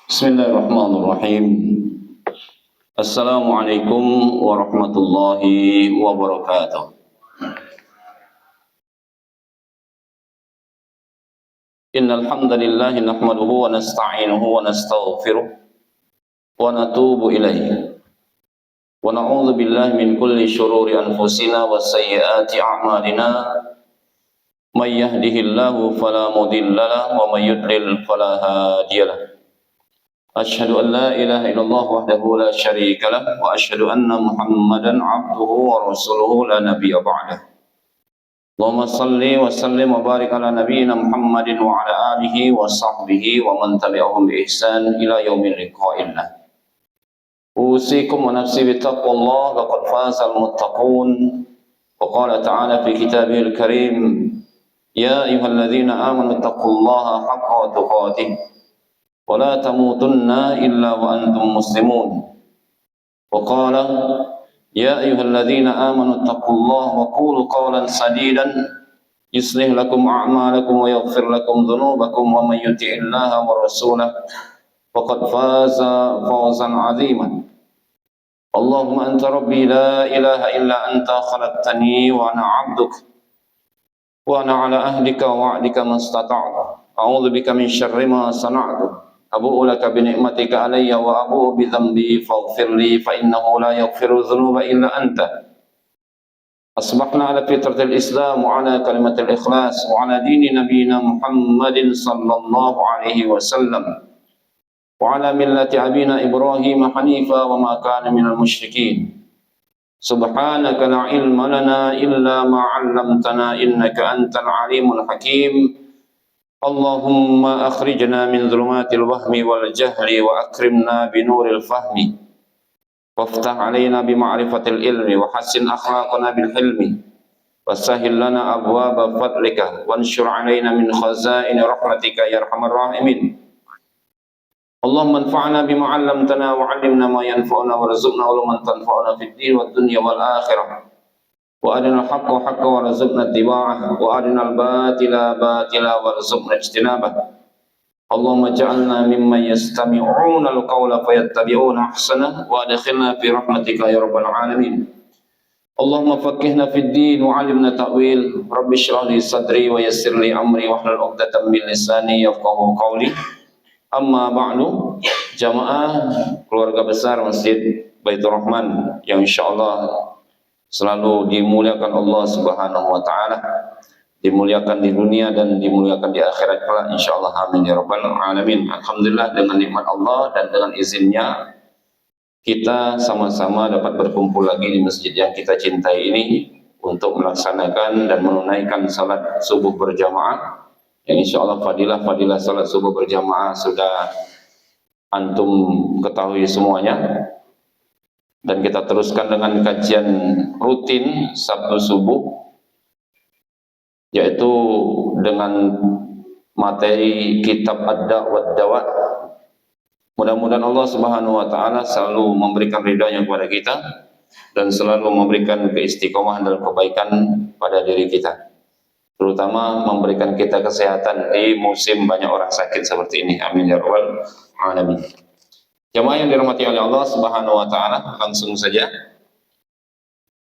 Bismillahirrahmanirrahim. Assalamualaikum warahmatullahi wabarakatuh. Innal hamdalillah nahmaduhu wa nasta'inuhu wa nastaghfiruh wa natubu ilaih. Wa na'udzu billahi min kulli syururi anfusina wa sayyiati a'malina. May yahdihillahu fala mudilla lahu wa may yudlil fala hadiyalah. Asyhadu an la ilaha illallah wahdahu la syarika lah wa asyhadu anna Muhammadan abduhu wa rasuluhu la nabiyya ba'dah. Allahumma salli wa sallim wa barik ala nabiyyina Muhammadin wa ala alihi wa sahbihi wa man tabi'ahum bi ihsan ila yaumil liqa'illah. Usikum wa nafsi bi taqwallah laqad fazal muttaqun. Wa qala ta'ala fi kitabihil karim ya ayyuhalladzina amanu taqullaha haqqa tuqatih wa la tamutunna illa wa antum muslimun. Wa qala ya ayyuhalladzina amanu taqullaha wa qulu qawlan sadidan yuslih lakum a'malakum wa yaghfir lakum dhunubakum wa may yuti'illaha wa rasulahu faqad faza fawzan 'aziman. Allahumma anta rabbi la ilaha illa anta khalaqtani wa ana 'abduk wa ana 'ala ahdika wa wa'dika mastata'tu a'udzu bika min syarri ma sana'tu abu'u laka bi ni'matika alayya wa abu'u bi dhanbi faghfir li fa innahu la yaghfiru dhunuba illa anta. Asbahna ala fitratil Islam wa ala kalimatil ikhlas wa ala dini nabiyina Muhammadin sallallahu alaihi wasallam wa ala millati abina Ibrahim hanifa wa ma kana minal musyrikin. Subhanaka la ilma lana illa ma 'allamtana innaka antal alimul hakim. Allahumma akhrijna min dhulumatil wahmi wal jahli wa akrimna binuril fahmi waftah alaina bima'rifatil ilmi wa hassin akhlaqana bil hilmi wasahhil lana abwaba fadlika wanshur alaina min khazaini rahmatika ya arhamar rahimin. Allahumma anfa'na bima 'allamtana wa 'allimna ma yanfa'una warzuqna ulumman tanfa'una fid din wad dunya wal akhirah. Wa arinal haqqa haqqa warzuqna ittiba'ah wa arinal batila batila warzuqna ijtinabah. Allahumma ja'alna mimman yastami'una al-qawla fayattabi'una ahsanah wa adkhilna fi rahmatika ya rabbal alamin. Allahumma faqqihna fid din wa 'allimna ta'wil. Rabbi shrah li sadri wa yassir li amri wahlul 'uqdatam min lisani yafqahu qawli. Amma ba'du, jamaah keluarga besar Masjid Baitur Rahman yang insyaallah selalu dimuliakan Allah Subhanahu wa taala, dimuliakan di dunia dan dimuliakan di akhirat kelak insyaallah, amin ya rabbal alamin. Alhamdulillah, dengan nikmat Allah dan dengan izinnya kita sama-sama dapat berkumpul lagi di masjid yang kita cintai ini untuk melaksanakan dan menunaikan salat subuh berjamaah yang insyaallah fadilah salat subuh berjamaah sudah antum ketahui semuanya. Dan kita teruskan dengan kajian rutin Sabtu subuh, yaitu dengan materi kitab Ad-Da' wad-Dawa. Mudah-mudahan Allah Subhanahu wa taala selalu memberikan ridhanya kepada kita dan selalu memberikan keistiqomahan dan kebaikan pada diri kita, terutama memberikan kita kesehatan di musim banyak orang sakit seperti ini, amin ya rabbal alamin. Jamaah yang dirahmati oleh Allah Subhanahu wa taala, langsung saja.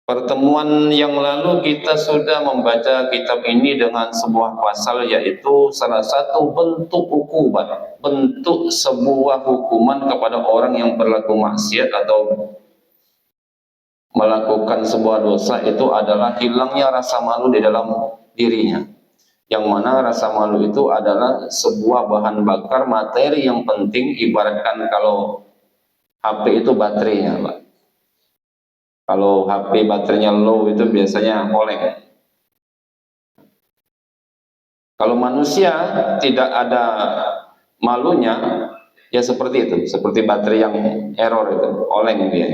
Pertemuan yang lalu kita sudah membaca kitab ini dengan sebuah pasal, yaitu salah satu bentuk hukuman, bentuk sebuah hukuman kepada orang yang berlaku maksiat atau melakukan sebuah dosa, itu adalah hilangnya rasa malu di dalam dirinya. Yang mana rasa malu itu adalah sebuah bahan bakar materi yang penting, ibaratkan kalau HP itu baterainya, Pak. Kalau HP baterainya low itu biasanya oleng. Kalau manusia tidak ada malunya, ya seperti itu, seperti baterai yang error itu, oleng dia.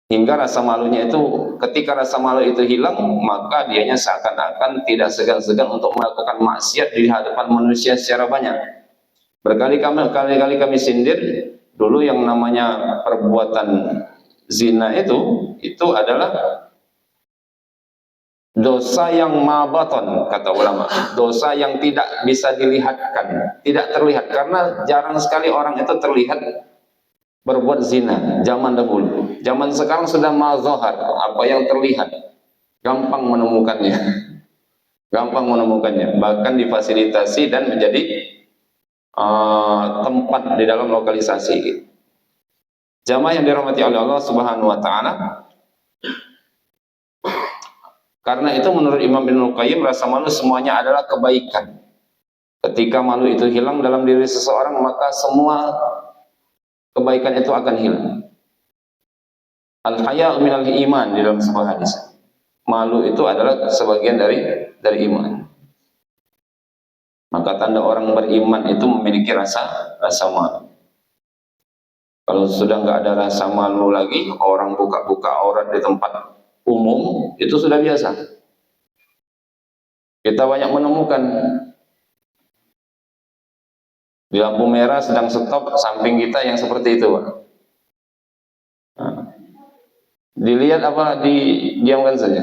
Hingga rasa malunya itu, ketika rasa malu itu hilang, maka dianya seakan-akan tidak segan-segan untuk melakukan maksiat di hadapan manusia secara banyak. Berkali-kali kami sindir, dulu yang namanya perbuatan zina itu adalah dosa yang mabaton, kata ulama, dosa yang tidak bisa dilihatkan, tidak terlihat, karena jarang sekali orang itu terlihat berbuat zina zaman dahulu. Zaman sekarang sudah mazhar, apa yang terlihat gampang menemukannya, gampang menemukannya, bahkan difasilitasi dan menjadi tempat di dalam lokalisasi. Jamaah yang dirahmati oleh Allah Subhanahu wa taala, karena itu menurut Imam Ibnul Qayyim, rasa malu semuanya adalah kebaikan. Ketika malu itu hilang dalam diri seseorang, maka semua kebaikan itu akan hilang. Al-haya'u minal iman, di dalam sebuah hadis. Malu itu adalah sebagian dari iman. Maka tanda orang beriman itu memiliki rasa malu. Kalau sudah nggak ada rasa malu lagi, orang buka-buka aurat di tempat umum, itu sudah biasa. Kita banyak menemukan di lampu merah sedang stop, samping kita yang seperti itu, Pak. Dilihat apa, didiamkan saja.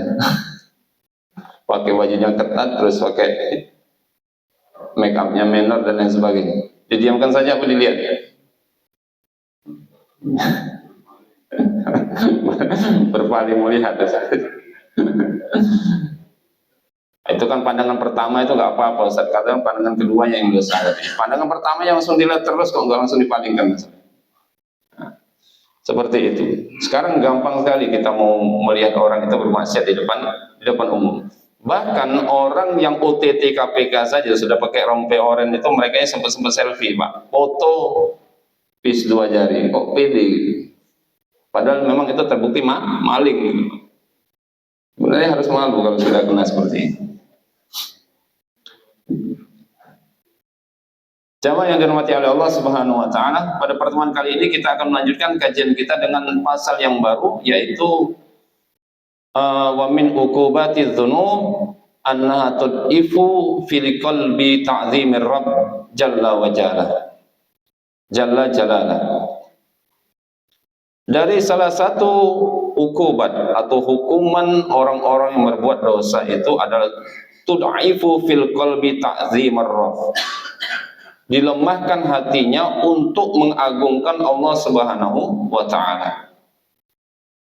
Pakai bajunya ketat, terus pakai make upnya menor dan lain sebagainya. Didiamkan saja apa dilihat? Berpaling melihat. Itu kan pandangan pertama, itu nggak apa-apa, Ustaz. Kadang pandangan keduanya yang dosa. Pandangan pertama yang langsung dilihat terus, kok nggak langsung dipalingkan. Nah, seperti itu. Sekarang gampang sekali kita mau melihat orang itu bermaksiat di depan umum. Bahkan orang yang OTT KPK saja sudah pakai rompi oranye itu, mereka sempat selfie, Pak. Foto pis 2 jari, kok pede. Padahal memang itu terbukti maling. Sebenarnya harus malu kalau sudah kena seperti ini. Jamaah yang dirahmati oleh Allah Subhanahu wa taala, pada pertemuan kali ini kita akan melanjutkan kajian kita dengan pasal yang baru, yaitu wa min uqubatiz dzunub annaha tud'ifu fil qalbi ta'zimir rabb jalla wa jalla jalala. Dari salah satu ukubat atau hukuman orang-orang yang berbuat dosa itu adalah tud'ifu fil qalbi ta'zimir rabb, dilemahkan hatinya untuk mengagungkan Allah Subhanahu wa taala.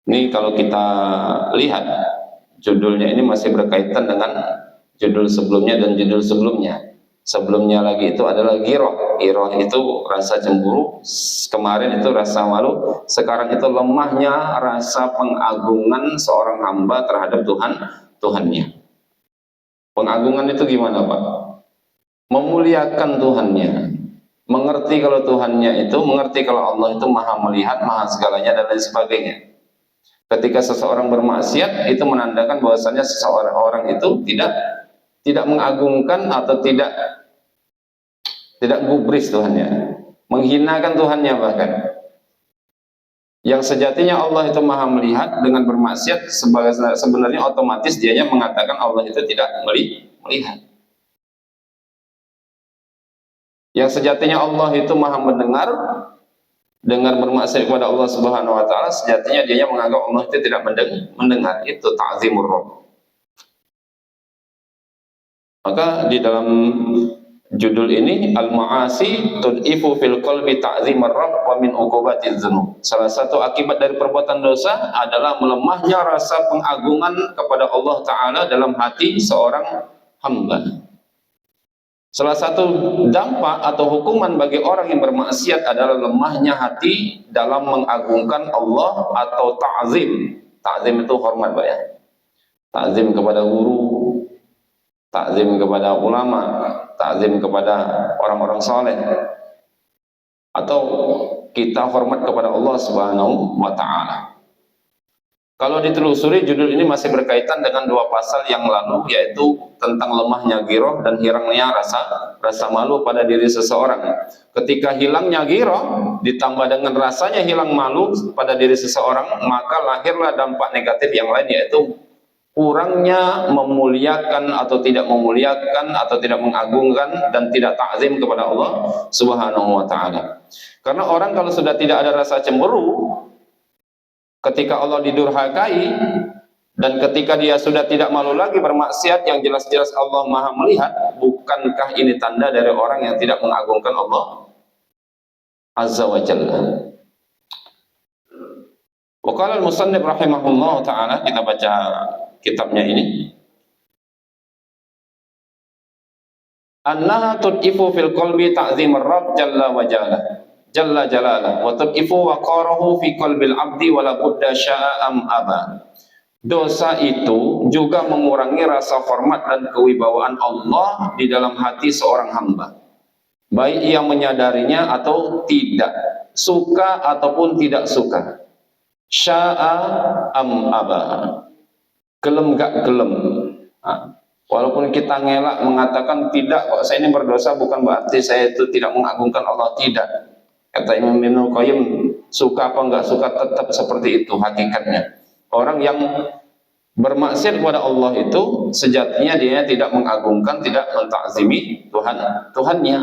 Ini kalau kita lihat judulnya ini masih berkaitan dengan judul sebelumnya dan judul sebelumnya. Sebelumnya lagi itu adalah ghirah. Ghirah itu rasa cemburu, kemarin itu rasa malu, sekarang itu lemahnya rasa pengagungan seorang hamba terhadap Tuhannya. Pengagungan itu gimana, Pak? Memuliakan Tuhannya, mengerti kalau Tuhannya itu, mengerti kalau Allah itu maha melihat, maha segalanya dan lain sebagainya. Ketika seseorang bermaksiat, itu menandakan bahwasanya seseorang itu tidak mengagungkan atau tidak gubris Tuhannya, menghinakan Tuhannya. Bahkan yang sejatinya Allah itu maha melihat, dengan bermaksiat sebenarnya otomatis dianya mengatakan Allah itu tidak melihat. Yang sejatinya Allah itu maha mendengar, dengan bermaksiat kepada Allah Subhanahu wa taala sejatinya dianya menganggap Allah itu tidak mendengar. Itu ta'zimur rabb. Maka di dalam judul ini, al-ma'asi tud'ifu fil qalbi ta'zimur rabb wa min uqubatiz dzunub. Salah satu akibat dari perbuatan dosa adalah melemahnya rasa pengagungan kepada Allah taala dalam hati seorang hamba. Salah satu dampak atau hukuman bagi orang yang bermaksiat adalah lemahnya hati dalam mengagungkan Allah atau ta'zim. Ta'zim itu hormat, Pak, ya. Ta'zim kepada guru, ta'zim kepada ulama, ta'zim kepada orang-orang saleh, atau kita hormat kepada Allah Subhanahu wa taala. Kalau ditelusuri, judul ini masih berkaitan dengan dua pasal yang lalu, yaitu tentang lemahnya ghirah dan hilangnya rasa malu pada diri seseorang. Ketika hilangnya ghirah ditambah dengan rasanya hilang malu pada diri seseorang, maka lahirlah dampak negatif yang lain, yaitu kurangnya memuliakan atau tidak memuliakan atau tidak mengagungkan dan tidak takzim kepada Allah Subhanahu wa taala. Karena orang kalau sudah tidak ada rasa cemburu, ketika Allah didurhakai, Dan ketika dia sudah tidak malu lagi bermaksiat yang jelas-jelas Allah Maha melihat, bukankah ini tanda dari orang yang tidak mengagungkan Allah Azza wa Jalla? Wa qala al-musannif rahimahullah ta'ala, kita baca kitabnya ini. Annaha tud'ifu fil qalbi ta'zimur rabb jalla wa jalla jalalah wa tud'ifu waqarahu fi qalbil abdi wala budda sya'a am aba. Dosa itu juga mengurangi rasa hormat dan kewibawaan Allah di dalam hati seorang hamba, baik ia menyadarinya atau tidak, suka ataupun tidak suka. Sya'a am aba, gelem gak gelem. Walaupun kita ngelak mengatakan tidak kok, saya ini berdosa, bukan berarti saya itu tidak mengagungkan Allah, tidak. Kata Imam Ibnu Qayyim, suka apa enggak suka tetap seperti itu hakikatnya. Orang yang bermaksiat kepada Allah itu sejatinya dia tidak mengagungkan, tidak mentakzimi Tuhannya.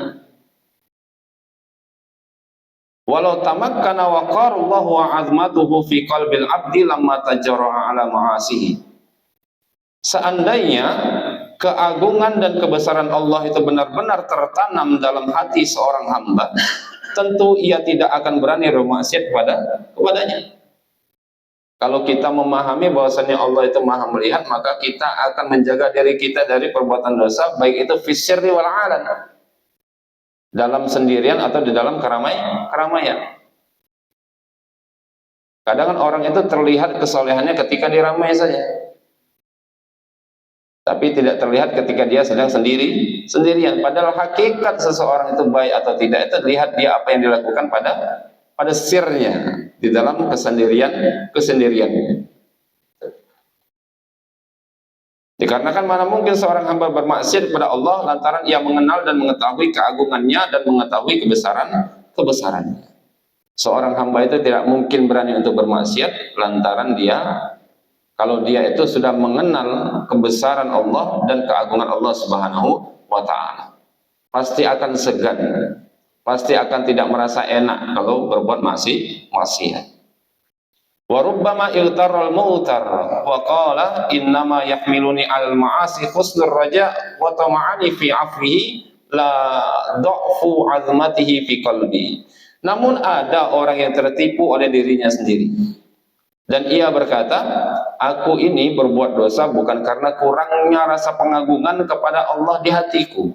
Walau tamakkana waqarullahu wa azmatuhu fi qalbil abdi lamma tajara'a ala ma'asihi. Seandainya keagungan dan kebesaran Allah itu benar-benar tertanam dalam hati seorang hamba, tentu ia tidak akan berani bermaksiat kepadanya. Kalau kita memahami bahwasannya Allah itu Maha melihat, maka kita akan menjaga diri kita dari perbuatan dosa, baik itu fisyirri wal alan, dalam sendirian atau di dalam keramaian. Kadang kan orang itu terlihat kesolehannya ketika diramai saja, tapi tidak terlihat ketika dia sedang sendirian. Padahal hakikat seseorang itu baik atau tidak itu lihat dia apa yang dilakukan pada sirnya, di dalam kesendiriannya. Dikarenakan mana mungkin seorang hamba bermaksiat kepada Allah lantaran ia mengenal dan mengetahui keagungannya dan mengetahui kebesarannya. Seorang hamba itu tidak mungkin berani untuk bermaksiat lantaran kalau dia itu sudah mengenal kebesaran Allah dan keagungan Allah Subhanahu wa ta'ala. Pasti akan segan, pasti akan tidak merasa enak kalau berbuat maksiat. Wa rubbama iltaral mu'tar wa qala innama yahmiluni al ma'asi husnur raja wa tama'ani fi afwihi la dha'fu azmatihi fi qalbi. Namun ada orang yang tertipu oleh dirinya sendiri dan ia berkata, aku ini berbuat dosa bukan karena kurangnya rasa pengagungan kepada Allah di hatiku,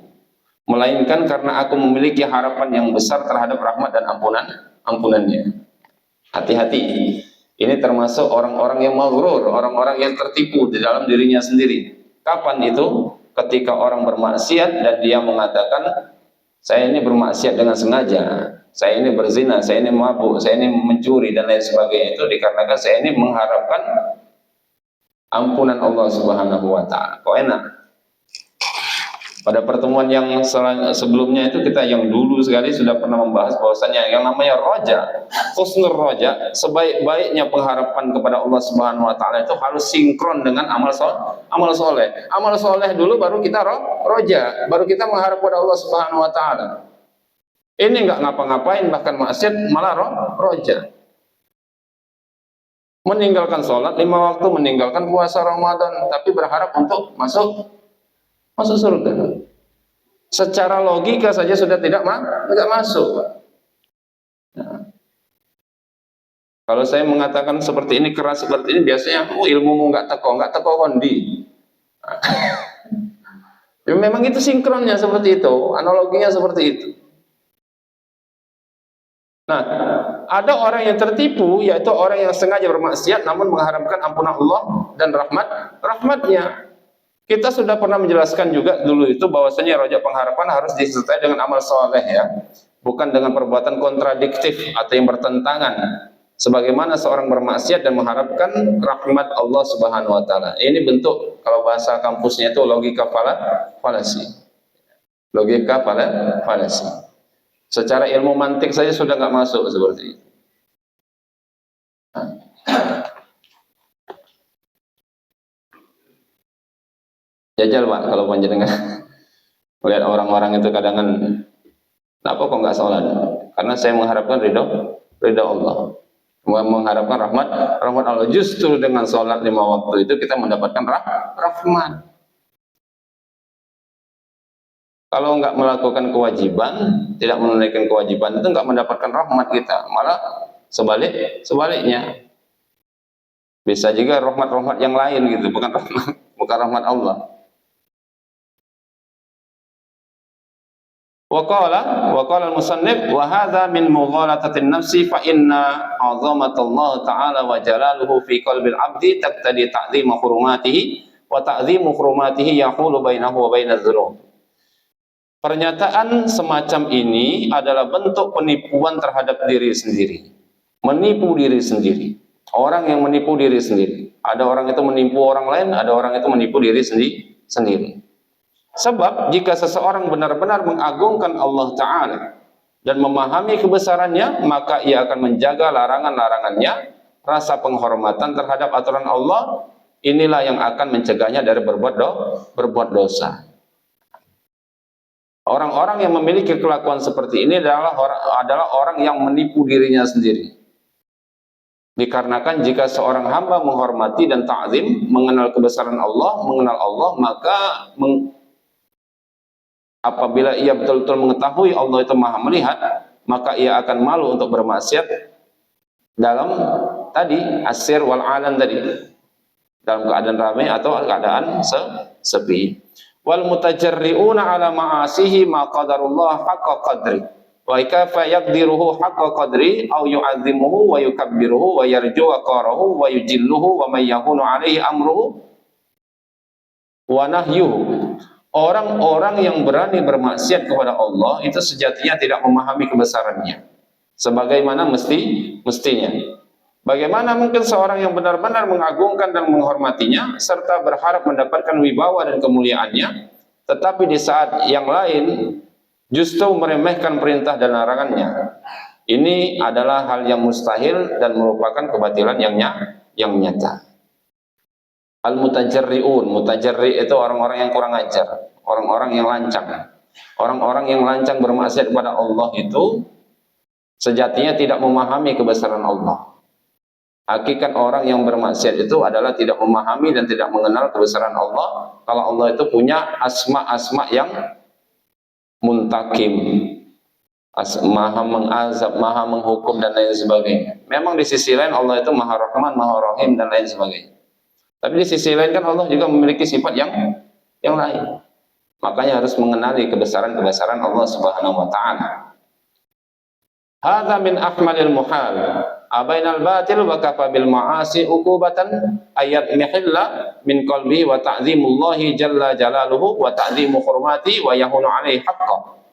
melainkan karena aku memiliki harapan yang besar terhadap rahmat dan ampunannya. Hati-hati, ini termasuk orang-orang yang maghrur, orang-orang yang tertipu di dalam dirinya sendiri. Kapan itu? Ketika orang bermaksiat dan dia mengatakan, saya ini bermaksiat dengan sengaja, saya ini berzina, saya ini mabuk, saya ini mencuri dan lain sebagainya. Itu dikarenakan saya ini mengharapkan ampunan Allah Subhanahu wa ta'ala. Kok enak? Pada pertemuan yang sebelumnya itu kita yang dulu sekali sudah pernah membahas bahwasannya yang namanya roja, husnul roja, sebaik-baiknya pengharapan kepada Allah Subhanahu wa ta'ala itu harus sinkron dengan amal soleh. Amal soleh dulu baru kita roja, baru kita mengharap kepada Allah Subhanahu wa ta'ala. Ini enggak ngapa-ngapain, bahkan maksiat malah roja. Meninggalkan sholat 5 waktu, meninggalkan puasa Ramadan, tapi berharap untuk masuk surga. Secara logika saja sudah tidak masuk. Nah, kalau saya mengatakan seperti ini, keras seperti ini, biasanya ilmumu nggak teko kondi. Ya, memang itu sinkronnya seperti itu, analoginya seperti itu. Nah, ada orang yang tertipu, yaitu orang yang sengaja bermaksiat namun mengharapkan ampunan Allah dan rahmatnya. Kita sudah pernah menjelaskan juga dulu itu bahwasanya roja pengharapan harus disertai dengan amal soleh, ya, bukan dengan perbuatan kontradiktif atau yang bertentangan. Sebagaimana seorang bermaksiat dan mengharapkan rahmat Allah Subhanahu wa ta'ala. Ini bentuk, kalau bahasa kampusnya itu logika falasi. Logika falasi. Secara ilmu mantik saja sudah nggak masuk seperti itu. Jajal Pak, kalau panjenengan melihat orang-orang itu kadang-kadang, kenapa kok nggak sholat? Karena saya mengharapkan ridho Allah. mengharapkan rahmat Allah. Justru dengan sholat 5 waktu itu kita mendapatkan rahmat. Kalau nggak melakukan kewajiban, tidak menunaikan kewajiban itu nggak mendapatkan rahmat kita, malah sebaliknya. Bisa juga rahmat-rahmat yang lain gitu, bukan rahmat Allah. Wa qala al-musannif wa hadha min mughalatatin nafsi fa inna 'azamatallah ta'ala wa jalaluhu fi qalbil 'abdi taqtadi ta'dhima hurumatihi wa ta'dhimu hurumatihi yaqulu bainahu wa bainadz dzunub. Pernyataan semacam ini adalah bentuk penipuan terhadap diri sendiri. Menipu diri sendiri. Orang yang menipu diri sendiri. Ada orang itu menipu orang lain, ada orang itu menipu diri sendiri. Sebab jika seseorang benar-benar mengagungkan Allah Ta'ala dan memahami kebesarannya, maka ia akan menjaga larangan-larangannya, rasa penghormatan terhadap aturan Allah. Inilah yang akan mencegahnya dari berbuat dosa. Orang-orang yang memiliki kelakuan seperti ini adalah orang yang menipu dirinya sendiri. Dikarenakan jika seorang hamba menghormati dan ta'zim, mengenal kebesaran Allah, mengenal Allah, maka apabila ia betul-betul mengetahui Allah itu maha melihat, maka ia akan malu untuk bermaksiat dalam tadi asir wal alan tadi, dalam keadaan ramai atau keadaan sepi. Wal mutajarri'una ala ma'asihi ma qadarullah haqqa qadri wa kaifa yaqdiruhu haqqa qadri aw yu'azzimuhu wa yukabbiruhu wa yarju waqarahu wa yujilluhu wa may yahunu alaihi amruhu wa nahyuhu. Orang-orang yang berani bermaksiat kepada Allah itu sejatinya tidak memahami kebesarannya sebagaimana mestinya. Bagaimana mungkin seorang yang benar-benar mengagungkan dan menghormatinya serta berharap mendapatkan wibawa dan kemuliaannya, tetapi di saat yang lain justru meremehkan perintah dan larangannya. Ini adalah hal yang mustahil dan merupakan kebatilan yang nyata. Al-mutajarri'un, mutajarri' itu orang-orang yang kurang ajar, orang-orang yang lancang. Orang-orang yang lancang bermaksiat kepada Allah itu sejatinya tidak memahami kebesaran Allah. Hakikat orang yang bermaksiat itu adalah tidak memahami dan tidak mengenal kebesaran Allah. Kalau Allah itu punya asma-asma yang muntakim, maha mengazab, maha menghukum dan lain sebagainya. Memang di sisi lain Allah itu maha rahman, maha rahim dan lain sebagainya. Tapi di sisi lain kan Allah juga memiliki sifat yang lain. Makanya harus mengenali kebesaran-kebesaran Allah Subhanahu wa taala. Hadza min akmalil muhal. Abainal batil wa kafa bil ma'asi uqubatan ayat mihilla min qalbi wa ta'zimullahi jalla jalaluhu wa ta'zimu hurmati wa yahunu alaihi haqqan.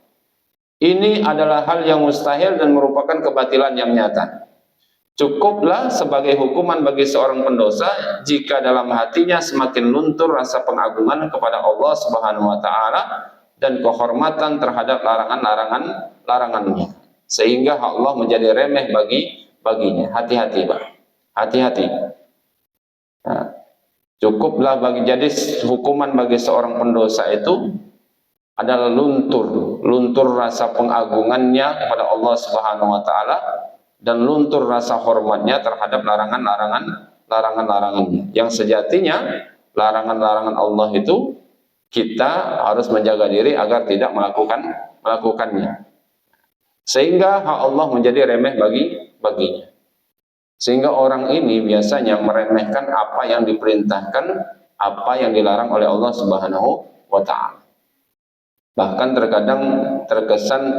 Ini adalah hal yang mustahil dan merupakan kebatilan yang nyata. Cukuplah sebagai hukuman bagi seorang pendosa jika dalam hatinya semakin luntur rasa pengagungan kepada Allah Subhanahu wa taala dan kehormatan terhadap larangannya, sehingga Allah menjadi remeh baginya. Hati-hati, Pak. Hati-hati. Nah, cukuplah jadi hukuman bagi seorang pendosa itu adalah luntur rasa pengagungannya kepada Allah Subhanahu wa taala dan luntur rasa hormatnya terhadap larangannya. Yang sejatinya larangan-larangan Allah itu kita harus menjaga diri agar tidak melakukannya. Sehingga hak Allah menjadi remeh baginya. Sehingga orang ini biasanya meremehkan apa yang diperintahkan, apa yang dilarang oleh Allah Subhanahu wa taala. Bahkan terkadang terkesan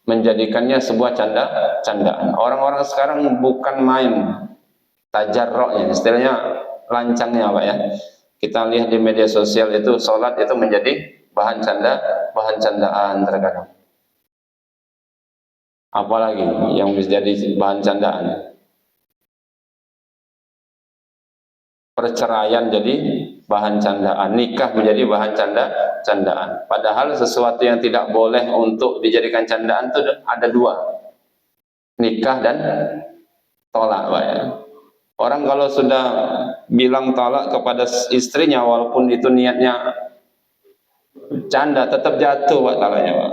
menjadikannya sebuah candaan. Orang-orang sekarang bukan main tajarruknya, istilahnya lancangnya, Pak ya. Kita lihat di media sosial itu sholat itu menjadi bahan candaan terkadang. Apalagi yang bisa jadi bahan candaan? Perceraian jadi bahan candaan, nikah menjadi bahan candaan. Padahal sesuatu yang tidak boleh untuk dijadikan candaan itu ada dua, nikah dan tolak, Pak ya. Orang kalau sudah bilang tolak kepada istrinya, walaupun itu niatnya canda, tetap jatuh, Pak, talaknya, Pak.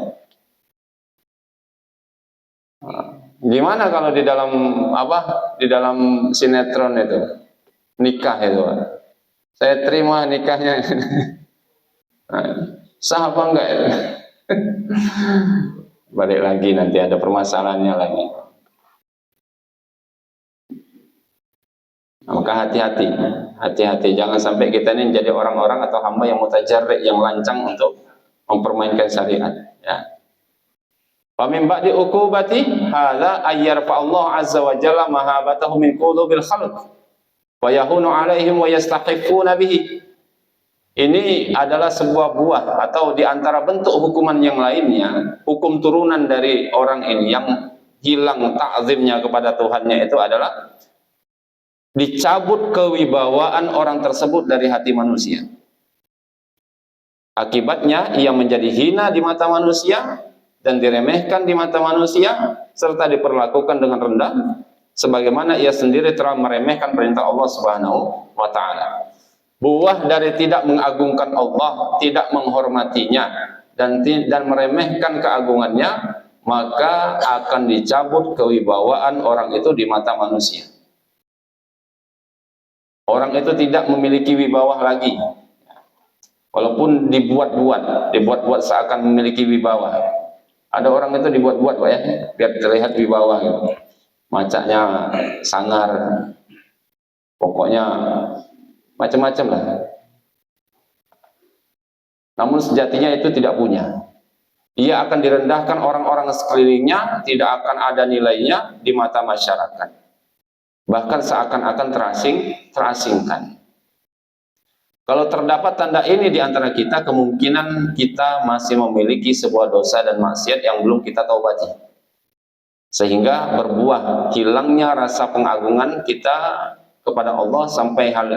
Gimana kalau di dalam apa? Di dalam sinetron itu nikah itu, saya terima nikahnya. Sah apa enggak itu? Balik lagi nanti ada permasalahannya lagi. Nah, maka hati-hati, hati-hati, jangan sampai kita ini menjadi orang-orang atau hamba yang mutajarrik, yang lancang untuk mempermainkan syariat. Ya. Wa min ba'di uqubati hadza ayyarfa Allah azza wa jalla mahabatahu min qulubil khalq wa yahunu alaihim wa yastahiquna bihi. Ini adalah sebuah buah atau di antara bentuk hukuman yang lainnya, hukum turunan dari orang ini yang hilang ta'zimnya kepada Tuhannya itu adalah dicabut kewibawaan orang tersebut dari hati manusia. Akibatnya ia menjadi hina di mata manusia dan diremehkan di mata manusia serta diperlakukan dengan rendah sebagaimana ia sendiri telah meremehkan perintah Allah Subhanahu wa taala. Buah dari tidak mengagungkan Allah, tidak menghormatinya dan meremehkan keagungannya, maka akan dicabut kewibawaan orang itu di mata manusia. Orang itu tidak memiliki wibawa lagi, walaupun dibuat-buat seakan memiliki wibawa. Ada orang itu dibuat-buat, Pak, ya, biar terlihat wibawa gitu. Macaknya sangar, pokoknya macam-macam lah. Namun sejatinya itu tidak punya. Ia akan direndahkan orang-orang sekelilingnya, tidak akan ada nilainya di mata masyarakat. Bahkan seakan-akan terasingkan. Kalau terdapat tanda ini di antara kita, kemungkinan kita masih memiliki sebuah dosa dan maksiat yang belum kita taubati, sehingga berbuah hilangnya rasa pengagungan kita kepada Allah sampai hal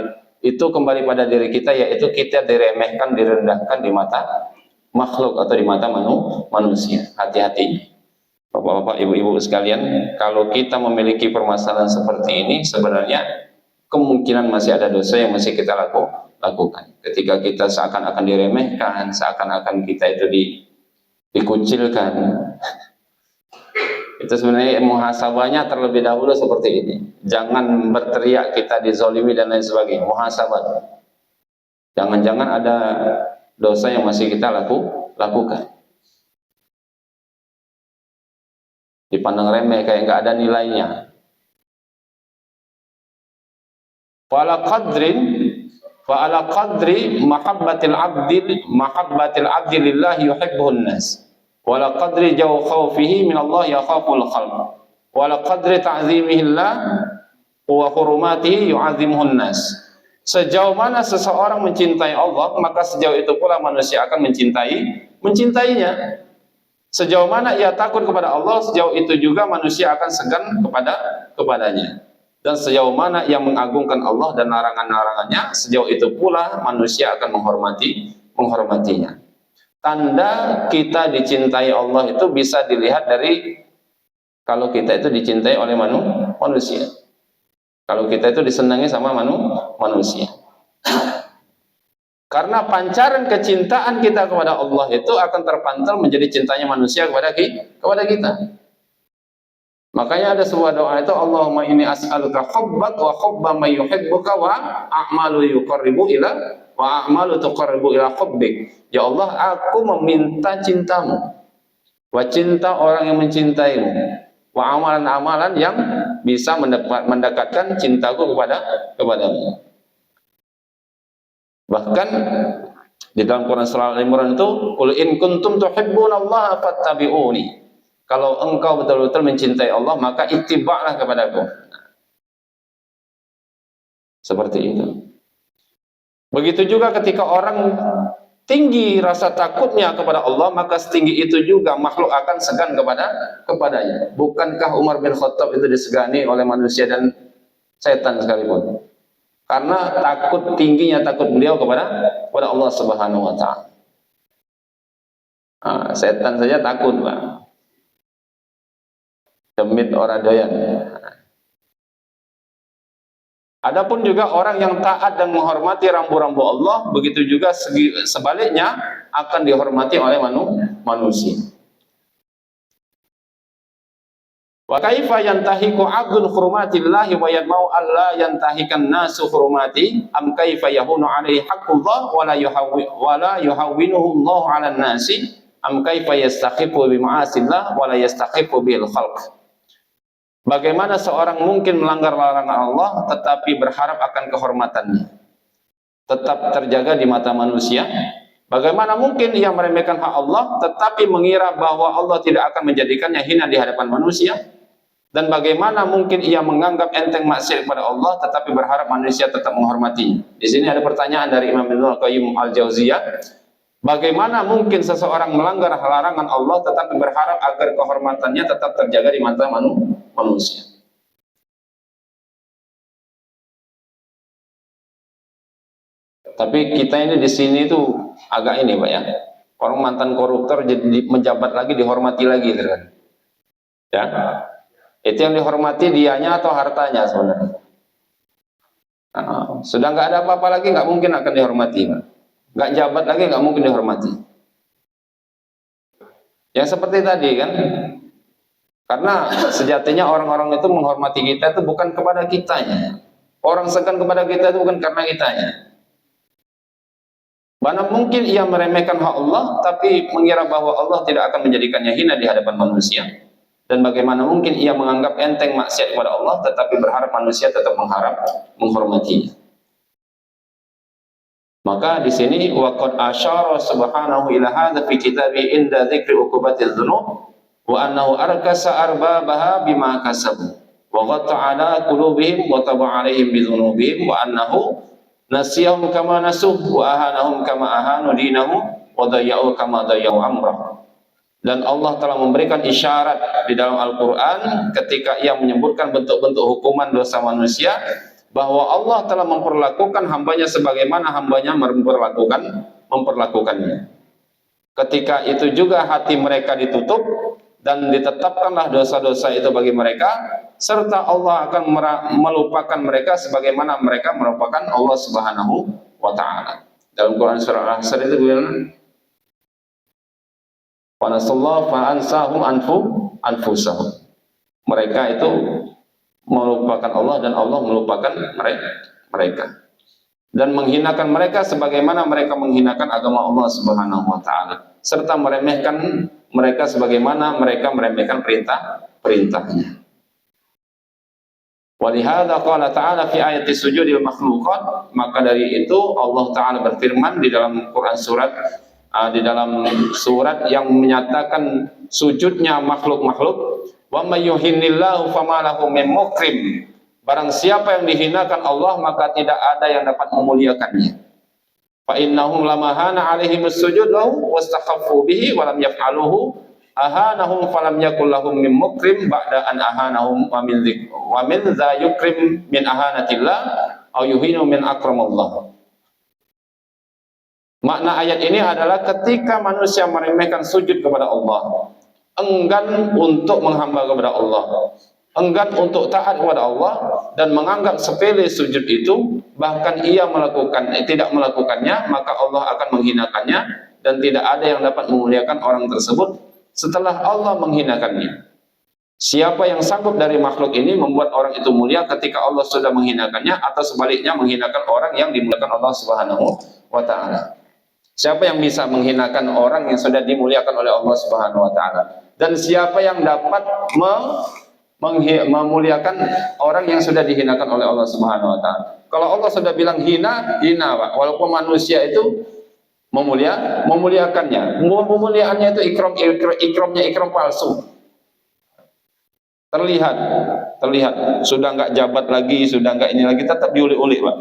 itu kembali pada diri kita, yaitu kita diremehkan, direndahkan di mata makhluk atau di mata manusia. Hati-hati Bapak-bapak, ibu-ibu sekalian, kalau kita memiliki permasalahan seperti ini, sebenarnya kemungkinan masih ada dosa yang masih kita lakukan. Ketika kita seakan-akan diremehkan, seakan-akan kita itu dikucilkan, itu sebenarnya muhasabahnya terlebih dahulu seperti ini. Jangan berteriak kita dizolimi dan lain sebagainya. Muhasabah. Jangan-jangan ada dosa yang masih kita lakukan. Dipandang remeh, kayak nggak ada nilainya. Fa'ala qadri mahabbatil abdi lillahi yuhibbuhun nas. Wala qadri jauh khawfihi min Allah yakhaful khalq. Wala qadri ta'zimihillah wa hurumatihi yu'azimuhun nas. Sejauh mana seseorang mencintai Allah, maka sejauh itu pula manusia akan mencintainya. Sejauh mana ia takut kepada Allah, sejauh itu juga manusia akan segan kepadanya. Dan sejauh mana ia mengagungkan Allah dan larangan-larangannya, sejauh itu pula manusia akan menghormatinya. Tanda kita dicintai Allah itu bisa dilihat dari kalau kita itu dicintai oleh manusia. Kalau kita itu disenangi sama manusia. Karena pancaran kecintaan kita kepada Allah itu akan terpantul menjadi cintanya manusia kepada kita. Makanya ada sebuah doa itu, Allahumma inni as'aluka hubbak wa hubba man yuhibbuka wa a'malu yuqarribu ila wa a'malu tuqarribu ila hubbik. Ya Allah, aku meminta cintamu, wa cinta orang yang mencintaimu, wa amalan-amalan yang bisa mendekatkan cintaku kepadamu. Bahkan di dalam Quran surah Al-Imran itu, qul in kuntum tuhibbunallaha fattabi'uni. Kalau engkau betul-betul mencintai Allah, maka ittiba'lah kepadaku. Seperti itu. Begitu juga ketika orang tinggi rasa takutnya kepada Allah, maka setinggi itu juga makhluk akan segan kepadanya. Bukankah Umar bin Khattab itu disegani oleh manusia dan setan sekalipun? Karena tingginya takut beliau kepada Allah Subhanahu wa taala. Setan saja takut, Pak. Demit ora doyan. Adapun juga orang yang taat dan menghormati rambu-rambu Allah, begitu juga sebaliknya akan dihormati oleh manusia. Wa kaifa yantahiku 'abdun hurmatillahi wa yadmau alla yantahikan nasu hurmati am kaifa yahunu 'alaihi haqqullah wa la yuhawwinuhu Allah 'alan nasi am kaifa yastahiqu bi ma'asillah wa la yastahiqu bil khalq. Bagaimana seorang mungkin melanggar larangan Allah tetapi berharap akan kehormatannya tetap terjaga di mata manusia? Bagaimana mungkin ia meremehkan hak Allah tetapi mengira bahwa Allah tidak akan menjadikannya hina di hadapan manusia? Dan bagaimana mungkin ia menganggap enteng maksiat kepada Allah tetapi berharap manusia tetap menghormatinya? Di sini ada pertanyaan dari Imam Ibnu Qayyim Al-Jauziyah. Bagaimana mungkin seseorang melanggar larangan Allah tetapi berharap agar kehormatannya tetap terjaga di mata manusia? Tapi kita ini di sini tuh agak ini Pak ya. Orang mantan koruptor jadi menjabat lagi, dihormati lagi gitu kan. Ya. Itu yang dihormati dianya atau hartanya sebenarnya. Sudah nggak ada apa-apa lagi, nggak mungkin akan dihormati. Nggak jabat lagi, nggak mungkin dihormati. Yang seperti tadi kan, karena sejatinya orang-orang itu menghormati kita itu bukan kepada kitanya. Orang segan kepada kita itu bukan karena kitanya. Mana mungkin ia meremehkan hak Allah, tapi mengira bahwa Allah tidak akan menjadikannya hina di hadapan manusia. Dan bagaimana mungkin ia menganggap enteng maksiat kepada Allah tetapi berharap manusia tetap menghormatinya. Maka di sini waqad asyara subhanahu ila hadza fi kitabihi inda dzikri uqubatiz dzunub wa annahu arkasa arbabaha bima kasabu wa ghatta ala qulubihim wa taba alaihim bidzunubihim wa annahu nasiyahum kama nasuh wa ahanahum kama ahanu dinahum wa dayya'u kama dayya'u amrah. Dan Allah telah memberikan isyarat di dalam Al-Quran ketika ia menyebutkan bentuk-bentuk hukuman dosa manusia, bahwa Allah telah memperlakukan hambanya sebagaimana hambanya memperlakukannya. Ketika itu juga hati mereka ditutup dan ditetapkanlah dosa-dosa itu bagi mereka, serta Allah akan melupakan mereka sebagaimana mereka melupakan Allah Subhanahu wa Ta'ala. Dalam Quran surah Al-Asr itu bagaimana? Wanasallahu fa'ansahum anfusahum. Mereka itu melupakan Allah dan Allah melupakan mereka. Dan menghinakan mereka sebagaimana mereka menghinakan agama Allah Subhanahu wa Ta'ala, serta meremehkan mereka sebagaimana mereka meremehkan perintahnya. Walihada qala ta'ala fi ayati sujudil makhluqat. Maka dari itu Allah Ta'ala berfirman di dalam Quran di dalam surat yang menyatakan sujudnya makhluk-makhluk, wa may yuhinnillahu fama lahu min mukrim. Barang siapa yang dihinakan Allah maka tidak ada yang dapat memuliakannya. Fa innahum lamahana alaihimus sujud lahu wastakhaffu bihi wa lam yaf'aluhu ahanahum falam yakul lahum min mukrim ba'da an ahanahum wa min dza yukrim min ahanatillah aw yuhinu min akramallah. Makna ayat ini adalah ketika manusia meremehkan sujud kepada Allah, enggan untuk menghamba kepada Allah, enggan untuk taat kepada Allah, dan menganggap sepele sujud itu, bahkan ia tidak melakukannya, maka Allah akan menghinakannya, dan tidak ada yang dapat memuliakan orang tersebut setelah Allah menghinakannya. Siapa yang sanggup dari makhluk ini membuat orang itu mulia ketika Allah sudah menghinakannya, atau sebaliknya menghinakan orang yang dimuliakan Allah Subhanahu wa Ta'ala? Siapa yang bisa menghinakan orang yang sudah dimuliakan oleh Allah Subhanahu wa Ta'ala? Dan siapa yang dapat memuliakan orang yang sudah dihinakan oleh Allah Subhanahu wa Ta'ala? Kalau Allah sudah bilang hina, Pak. Walaupun manusia itu memuliakannya. Pemuliaannya itu ikram palsu. Terlihat sudah nggak jabat lagi, sudah nggak ini lagi, tetap diuli-uli, Pak.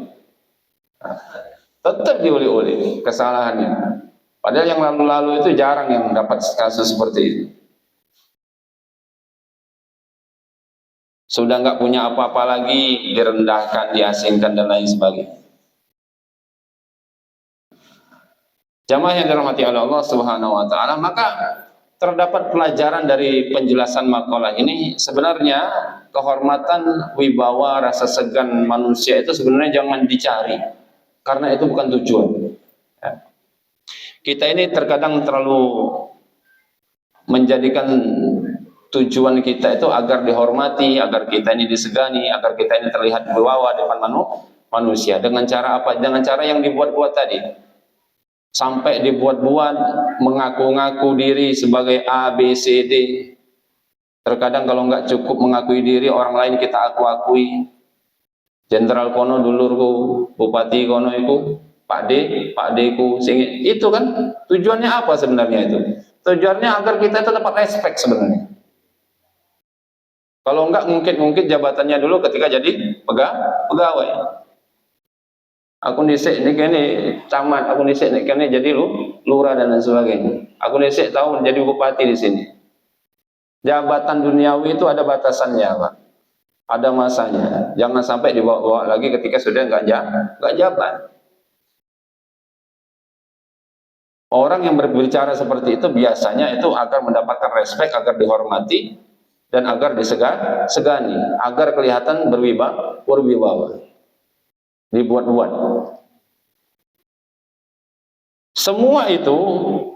Tetap diuli-uli kesalahannya. Padahal yang lalu-lalu itu jarang yang dapat kasus seperti itu. Sudah nggak punya apa-apa lagi, direndahkan, diasingkan, dan lain sebagainya. Jamaah yang dirahmati oleh Allah Subhanahu wa Ta'ala, maka terdapat pelajaran dari penjelasan makalah ini. Sebenarnya kehormatan, wibawa, rasa segan manusia itu sebenarnya jangan dicari, karena itu bukan tujuan. Kita ini terkadang terlalu menjadikan tujuan kita itu agar dihormati, agar kita ini disegani, agar kita ini terlihat berwibawa depan manusia. Dengan cara apa? Dengan cara yang dibuat-buat tadi. Sampai dibuat-buat mengaku-ngaku diri sebagai A, B, C, D. Terkadang kalau nggak cukup mengakui diri, orang lain kita aku-akui. Jenderal kono dulurku, bupati kono itu, Pak D ku, itu kan tujuannya apa sebenarnya itu? Tujuannya agar kita itu dapat respect sebenarnya. Kalau enggak ngungkit-ngungkit jabatannya dulu ketika jadi pegawai. Aku nisik ini kene camat, aku nisik ini kene jadi lurah dan lain sebagainya. Aku nisik tahu jadi bupati di sini. Jabatan duniawi itu ada batasannya, Pak. Ada masanya. Jangan sampai dibawa-bawa lagi ketika sudah enggak jabat. Orang yang berbicara seperti itu biasanya itu agar mendapatkan respek, agar dihormati, dan agar disegani, agar kelihatan berwibawa. Dibuat-buat. Semua itu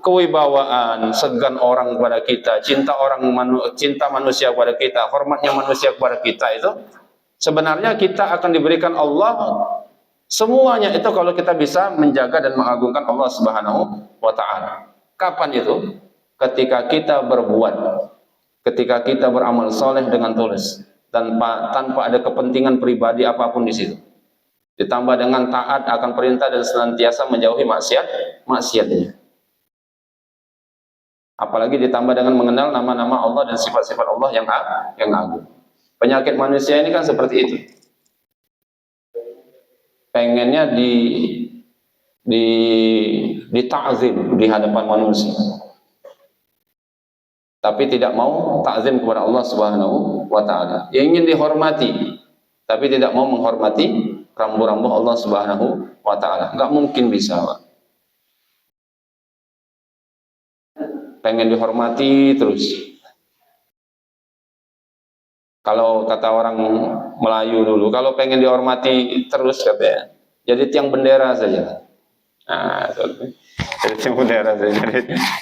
kewibawaan, segan orang kepada kita, cinta manusia kepada kita, hormatnya manusia kepada kita itu sebenarnya kita akan diberikan Allah. Semuanya itu kalau kita bisa menjaga dan mengagungkan Allah Subhanahu wa ta'ala. Kapan itu? Ketika kita berbuat, ketika kita beramal soleh dengan tulus, tanpa ada kepentingan pribadi apapun di situ. Ditambah dengan taat akan perintah dan senantiasa menjauhi maksiatnya. Apalagi ditambah dengan mengenal nama-nama Allah dan sifat-sifat Allah yang agung. Penyakit manusia ini kan seperti itu. Pengennya dita'zim di hadapan manusia, tapi tidak mau ta'zim kepada Allah Subhanahu wa ta'ala. Yang ingin dihormati, tapi tidak mau menghormati rambu-rambu Allah Subhanahu wa ta'ala. Nggak mungkin bisa, Pak. Pengen dihormati terus. Kalau kata orang Melayu dulu, kalau pengen dihormati terus katanya, jadi tiang bendera saja. Nah, jadi tiang bendera saja.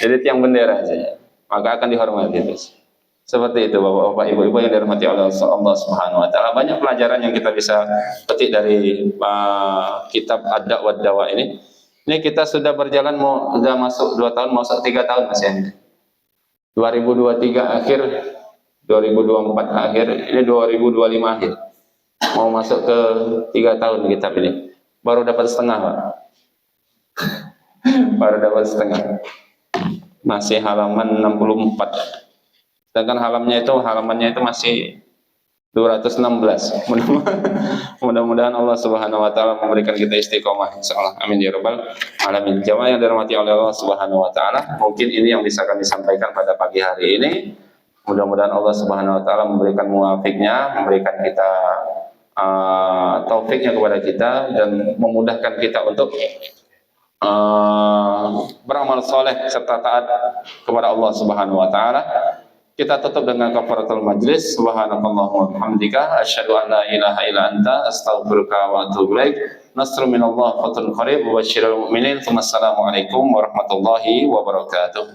Jadi tiang bendera saja. Maka akan dihormati terus. Seperti itu Bapak-bapak, Ibu-ibu yang dirahmati Allah Subhanahu wa ta'ala. Banyak pelajaran yang kita bisa petik dari kitab Ad-Da'wah Wad-Dawa ini. Ini kita sudah berjalan sudah masuk 2 tahun, masuk 3 tahun Mas ya. 2023 akhir, 2024 akhir, ini 2025 akhir. Mau masuk ke 3 tahun kitab ini. Baru dapat setengah, Pak. Baru dapat setengah. Masih halaman 64. Sedangkan halamannya itu masih 216. Mudah-mudahan Allah Subhanahu wa ta'ala memberikan kita istiqomah insyaallah. Amin ya rabbal alamin. Jamaah yang dirahmati oleh Allah Subhanahu wa ta'ala, mungkin ini yang bisa kami sampaikan pada pagi hari ini. Mudah-mudahan Allah Subhanahu wa ta'ala memberikan muwafiknya, memberikan kita taufiknya kepada kita dan memudahkan kita untuk beramal soleh serta taat kepada Allah Subhanahu wa ta'ala. Kita tutup dengan kafaratul majlis. Subhanakallahumma wa bihamdika asyhadu an la ilaha illa anta astaghfiruka wa atubu ilaik. Nasrun minallah, fathun qarib, wa basyiril mu'minin. Assalamualaikum warahmatullahi wabarakatuh.